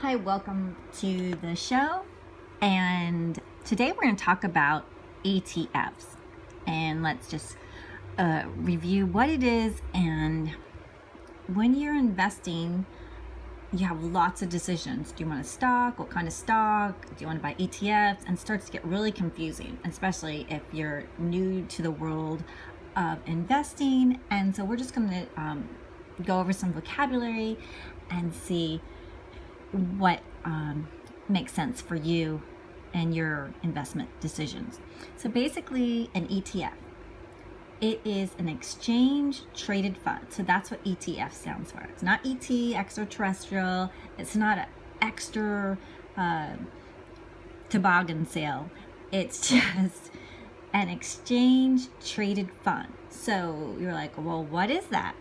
Hi, welcome to the show. And today we're going to talk about ETFs. And let's just review what it is. And when you're investing, you have lots of decisions. Do you want a stock? What kind of stock? Do you want to buy ETFs? And it starts to get really confusing, especially if you're new to the world of investing. And so we're just going to go over some vocabulary and see what makes sense for you and your investment decisions. So basically, an ETF, it is an exchange traded fund. So that's what ETF stands for. It's not ET, extraterrestrial. It's not an extra toboggan sale. It's just an exchange traded fund. So you're like, well, what is that?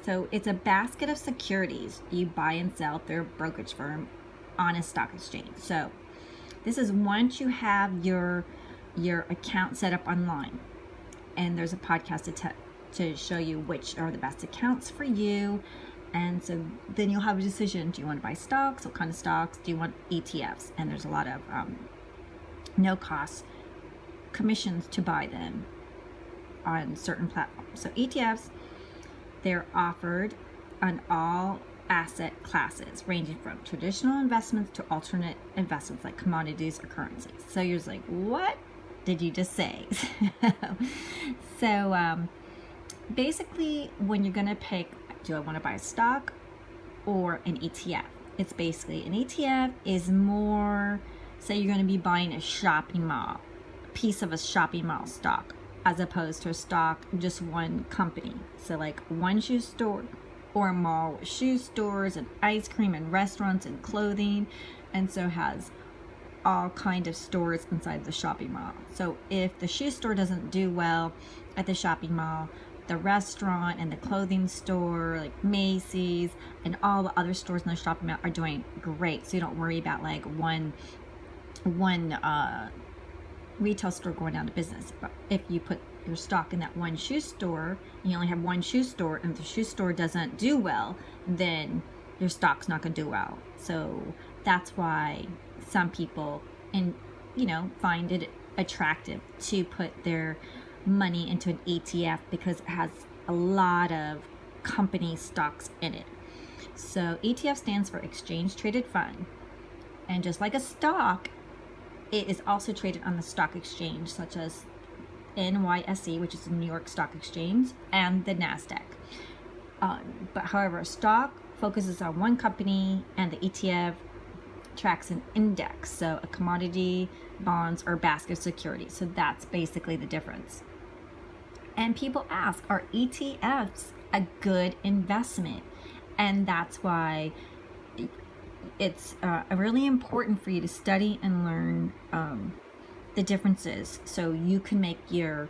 So it's a basket of securities you buy and sell through a brokerage firm on a stock exchange. So this is once you have your account set up online, and there's a podcast to show you which are the best accounts for you. And so then you'll have a decision. Do you want to buy stocks? What kind of stocks? Do you want ETFs? And there's a lot of no cost commissions to buy them on certain platforms. So ETFs, they're offered on all asset classes, ranging from traditional investments to alternate investments like commodities or currencies. So you're just like, what did you just say? So basically, when you're going to pick, do I want to buy a stock or an ETF? It's basically, an ETF is more, say you're going to be buying a shopping mall, a piece of a shopping mall stock, as opposed to a stock, just one company. So like one shoe store or a mall with shoe stores and ice cream and restaurants and clothing, and so has all kind of stores inside the shopping mall. So if the shoe store doesn't do well at the shopping mall, the restaurant and the clothing store like Macy's and all the other stores in the shopping mall are doing great. So you don't worry about like one retail store going out of business. But if you put your stock in that one shoe store, you only have one shoe store, and if the shoe store doesn't do well, then your stock's not going to do well. So that's why some people find it attractive to put their money into an ETF, because it has a lot of company stocks in it. So ETF stands for Exchange Traded Fund, and just like a stock, it is also traded on the stock exchange, such as NYSE, which is the New York Stock Exchange, and the NASDAQ. But however, a stock focuses on one company, and the ETF tracks an index, so a commodity, bonds, or basket of securities. So that's basically the difference. And people ask, are ETFs a good investment? And that's why it's really important for you to study and learn the differences, so you can make your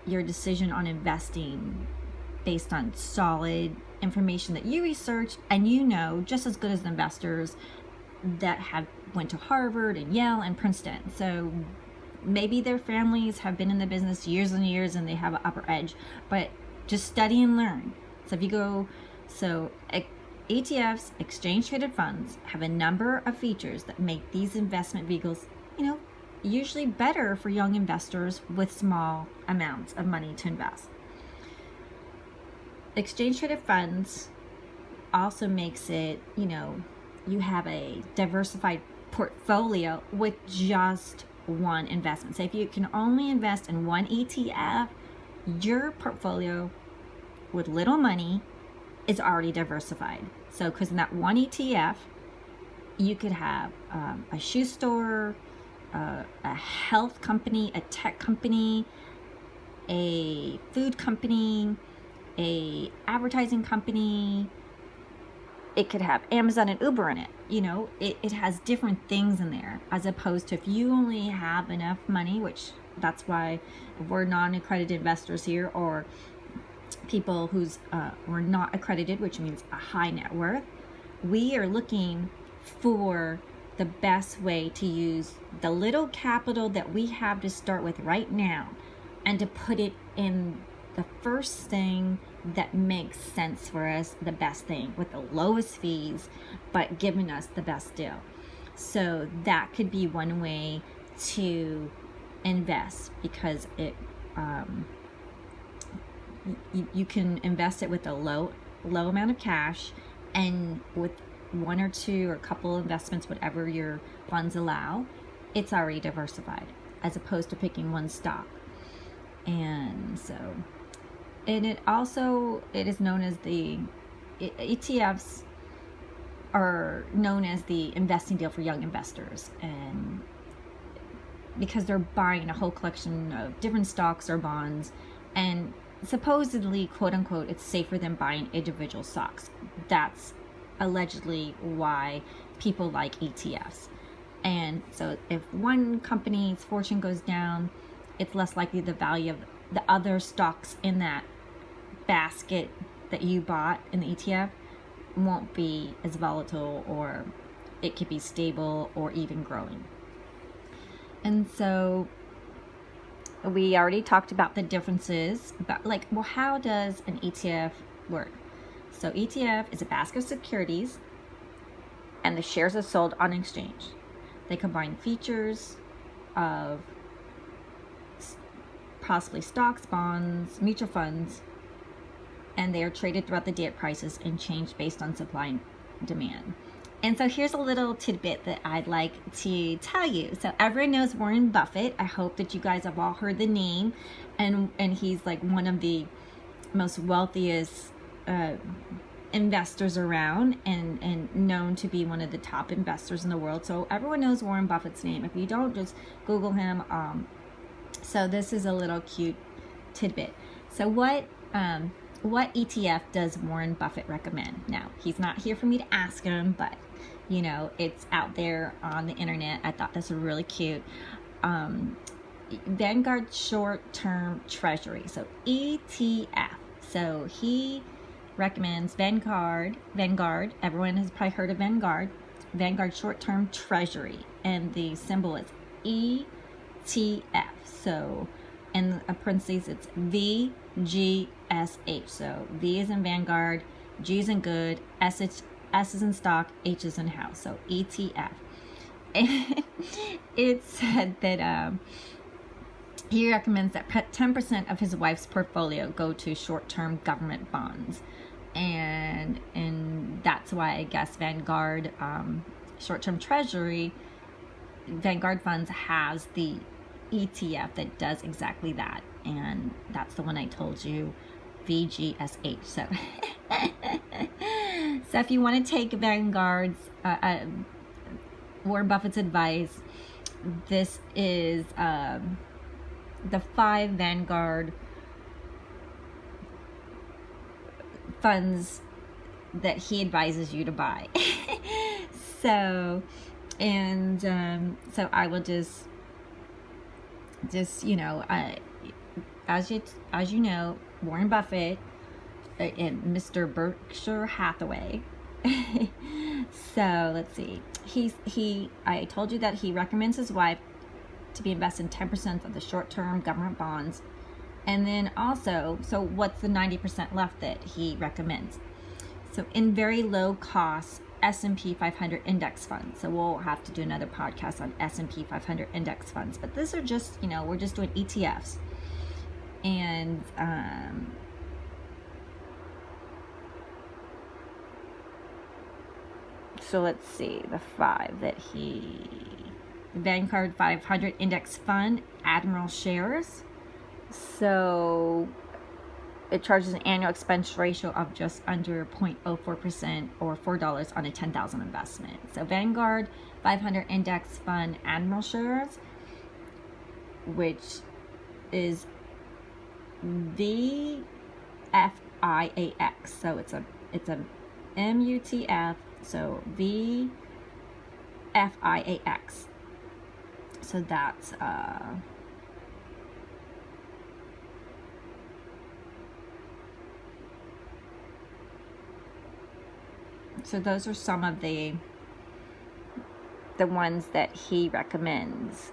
decision on investing based on solid information that you research and just as good as investors that have went to Harvard and Yale and Princeton. So maybe their families have been in the business years and years and they have an upper edge, but just study and learn. So if you go, ETFs, exchange traded funds, have a number of features that make these investment vehicles, usually better for young investors with small amounts of money to invest. Exchange traded funds also makes it, you have a diversified portfolio with just one investment. So if you can only invest in one ETF, your portfolio with little money is already diversified. So because in that one ETF, you could have a shoe store, a health company, a tech company, a food company, a advertising company. It could have Amazon and Uber in it. It has different things in there, as opposed to if you only have enough money, which that's why we're non-accredited investors here, or people who's were not accredited, which means a high net worth. We are looking for the best way to use the little capital that we have to start with right now, and to put it in the first thing that makes sense for us, the best thing with the lowest fees, but giving us the best deal. So that could be one way to invest, because it you can invest it with a low amount of cash, and with one or two or a couple investments, whatever your funds allow, it's already diversified, as opposed to picking one stock. And so, and it is known as the ETFs are known as the investing deal for young investors, and because they're buying a whole collection of different stocks or bonds, and supposedly, quote unquote, it's safer than buying individual stocks. That's allegedly why people like ETFs. And so if one company's fortune goes down, it's less likely the value of the other stocks in that basket that you bought in the ETF won't be as volatile, or it could be stable or even growing. And so we already talked about the differences, about like, well, how does an ETF work? So ETF is a basket of securities, and the shares are sold on exchange. They combine features of possibly stocks, bonds, mutual funds, and they are traded throughout the day at prices and changed based on supply and demand. And so here's a little tidbit that I'd like to tell you. So everyone knows Warren Buffett. I hope that you guys have all heard the name, and he's like one of the most wealthiest investors around, and known to be one of the top investors in the world. So everyone knows Warren Buffett's name. If you don't, just Google him. So this is a little cute tidbit. So what ETF does Warren Buffett recommend? Now, he's not here for me to ask him, but you know, it's out there on the internet. I thought this was really cute. Vanguard Short-Term Treasury, so ETF. So he recommends Vanguard. Everyone has probably heard of Vanguard Short-Term Treasury, and the symbol is ETF. So in parentheses, it's VGSH. So V is in Vanguard, G is in good, S is in stock, H is in house. So ETF. And it said that he recommends that 10% of his wife's portfolio go to short-term government bonds, and that's why I guess Vanguard short-term treasury, Vanguard Funds has the ETF that does exactly that, and that's the one I told you, VGSH. So, so if you want to take Vanguard's Warren Buffett's advice, this is the 5 Vanguard funds that he advises you to buy. So, and so I will just you know, as you know, Warren Buffett and Mr. Berkshire Hathaway. So let's see. I told you that he recommends his wife to be invested in 10% of the short-term government bonds. And then also, so what's the 90% left that he recommends? So in very low cost S&P 500 index funds. So we'll have to do another podcast on S&P 500 index funds. But these are just, you know, we're just doing ETFs. And so let's see, the 5 that Vanguard 500 Index Fund, Admiral Shares. So it charges an annual expense ratio of just under 0.04% or $4 on a $10,000 investment. So Vanguard 500 Index Fund, Admiral Shares, which is VFIAX. So it's a MUTF. So VFIAX. So that's so those are some of the ones that he recommends.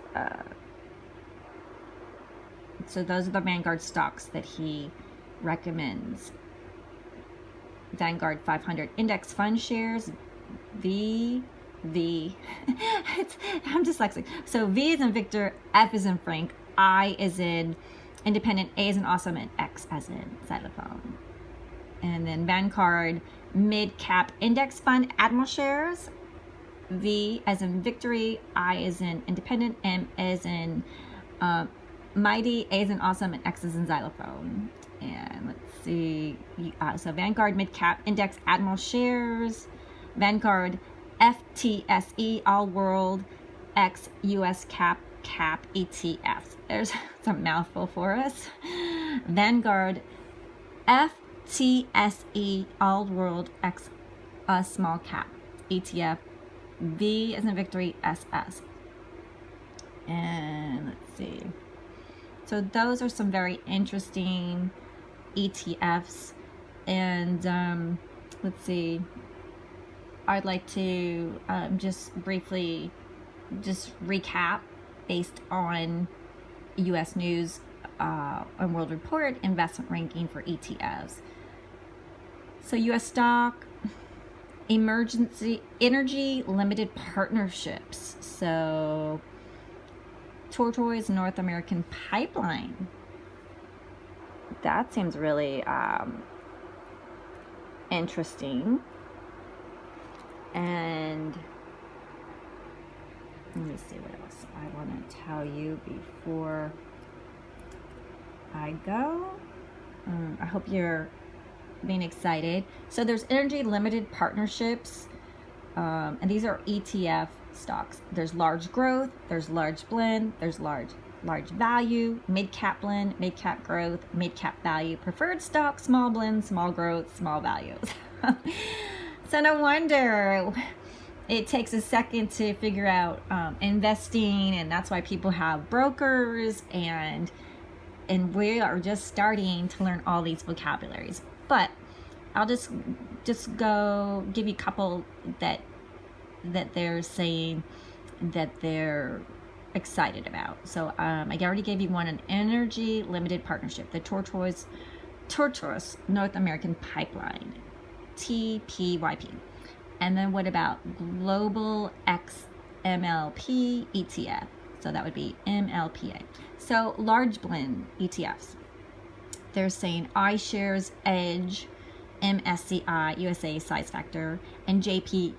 So those are the Vanguard stocks that he recommends. Vanguard 500 Index Fund Shares, I'm dyslexic. So V is in Victor, F is in Frank, I is in Independent, A is in Awesome, and X as in xylophone. And then Vanguard Mid Cap Index Fund Admiral Shares, V as in Victory, I as in Independent, M as in Mighty, A as in Awesome, and X as in xylophone. And let's see, so Vanguard Mid Cap Index Admiral Shares, Vanguard FTSE All World X US Cap ETFs. There's some mouthful for us. Vanguard FTSE All World X Small Cap ETF, V as in Victory, SS. And let's see. So those are some very interesting ETFs. And let's see. I'd like to just briefly recap based on U.S. News and World Report investment ranking for ETFs. So U.S. stock, emergency energy limited partnerships. So Tortoise North American Pipeline. That seems really interesting. And let me see what else I want to tell you before I go. I hope you're being excited. So there's energy limited partnerships, and these are ETF stocks. There's large growth, there's large blend, there's large value, mid cap blend, mid cap growth, mid cap value, preferred stock, small blend, small growth, small values. So no wonder it takes a second to figure out investing, and that's why people have brokers, and we are just starting to learn all these vocabularies. But I'll just go give you a couple that they're saying that they're excited about. So I already gave you one, an energy limited partnership, the Tortoise North American Pipeline, TPYP. And then what about Global XMLP ETF? So that would be MLPA. So large blend ETFs. They're saying iShares Edge, MSCI USA Size Factor, and JP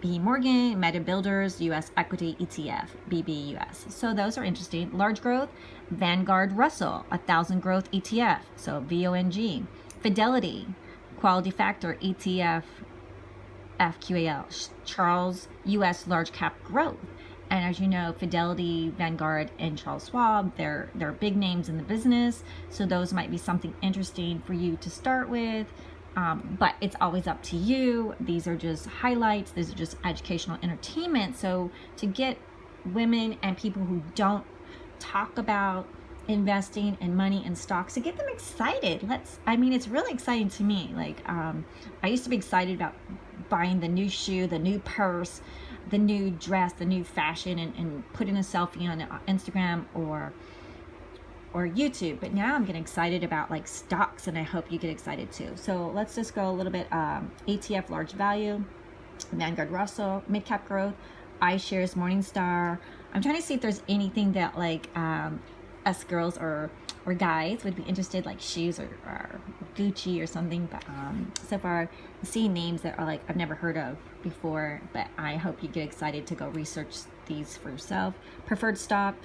Morgan Meta Builders US Equity ETF, BBUS. So those are interesting. Large growth, Vanguard Russell 1000 Growth ETF, so VONG. Fidelity Quality Factor ETF, FQAL, Charles US Large Cap Growth. And as you know, Fidelity, Vanguard, and Charles Schwab, they're big names in the business. So those might be something interesting for you to start with. But it's always up to you. These are just highlights. These are just educational entertainment. So to get women and people who don't talk about investing and money and stocks, to get them excited, it's really exciting to me. Like, I used to be excited about buying the new shoe, the new purse, the new dress, the new fashion, and putting a selfie on Instagram or YouTube. But now I'm getting excited about like stocks, and I hope you get excited too. So let's just go a little bit. ETF large value, Vanguard Russell, mid cap growth, iShares Morningstar. I'm trying to see if there's anything that like us girls or guys would be interested, like shoes or Gucci or something. But so far I'm seeing names that are like I've never heard of before, but I hope you get excited to go research these for yourself. Preferred stock,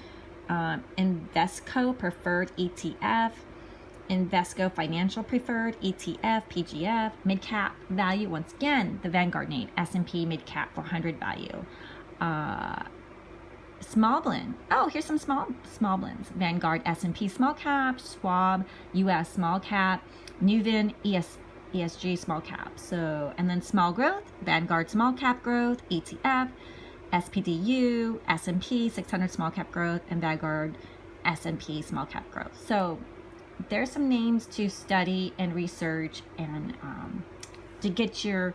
Invesco Preferred ETF, Invesco Financial Preferred ETF, PGF, Mid Cap Value, once again the Vanguard name, S&P Mid Cap 400 Value, Small Blend. Oh, here's some small blends. Vanguard S&P Small Cap, Schwab US Small Cap, Nuvin ESG Small Cap. So, and then Small Growth, Vanguard Small Cap Growth, ETF, SPDU, S&P 600 Small Cap Growth, and Vanguard S&P Small Cap Growth. So there's some names to study and research, and to get your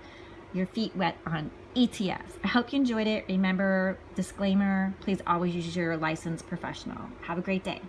feet wet on ETFs. I hope you enjoyed it. Remember, disclaimer, please always use your licensed professional. Have a great day.